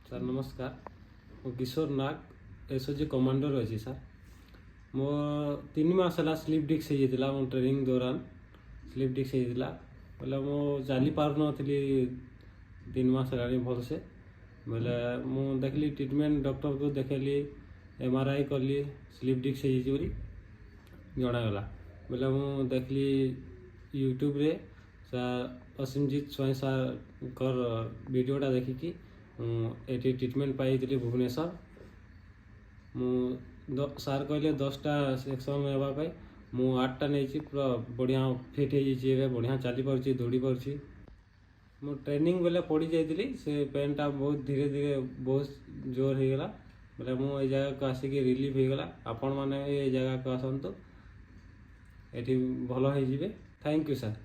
Sir ନମସ୍କାର। ମୁଁ କିଶୋର ନାଗ SOG କମାଣ୍ଡୋରେ ଅଛି ସାର୍। ମୋ 3 ମାସ ହେଲା ସ୍ଲିପ୍ ଡିସ୍କ ହେଇଯାଇଥିଲା। ମୋ ଟ୍ରେନିଂ ଦୌରାନ ସ୍ଲିପ୍ ଡିସ୍କ ହେଇଯାଇଥିଲା ବୋଲେ ମୁଁ ଚାଲି ପାରୁନଥିଲି 3 ମାସ ହେଲାଣି ଭଲସେ। ବୋଲେ ମୁଁ ଦେଖିଲି ଟ୍ରିଟମେଣ୍ଟ ଡକ୍ଟରକୁ ଦେଖେଇଲି, MRI କଲି, ସ୍ଲିପ୍ ଡିସ୍କ ହେଇଯାଇଛି ବୋଲି ଜଣାଗଲା। ବୋଲେ ମୁଁ ଦେଖିଲି ୟୁଟ୍ୟୁବରେ ସାର୍ ଅସିମଜିତ ସ୍ୱାଇଁ ସାର୍ଙ୍କର ଭିଡ଼ିଓଟା ଦେଖିକି ଏଠି ଟ୍ରିଟମେଣ୍ଟ ପାଇଥିଲି ଭୁବନେଶ୍ୱର। ସାର୍ କହିଲେ 10ଟା ସେକ୍ସନ୍ ନେବା ପାଇଁ, ମୁଁ 8ଟା ନେଇଛି। ପୁରା ବଢ଼ିଆ ଫିଟ୍ ହେଇଯାଇଛି, ଏବେ ବଢ଼ିଆ ଚାଲିପାରୁଛି, ଦୌଡ଼ି ପାରୁଛି। ମୁଁ ଟ୍ରେନିଂ ବେଲେ ପଡ଼ି ଯାଇଥିଲି, ସେ ପେନ୍ଟା ବହୁତ ଧୀରେ ଧୀରେ ବହୁତ ଜୋର ହେଇଗଲା। ବୋଲେ ମୁଁ ଏଇ ଜାଗାକୁ ଆସିକି ରିଲିଫ୍ ହେଇଗଲା। ଆପଣମାନେ ଏଇ ଜାଗାକୁ ଆସନ୍ତୁ, ଏଠି ଭଲ ହେଇଯିବେ। Thank you sir.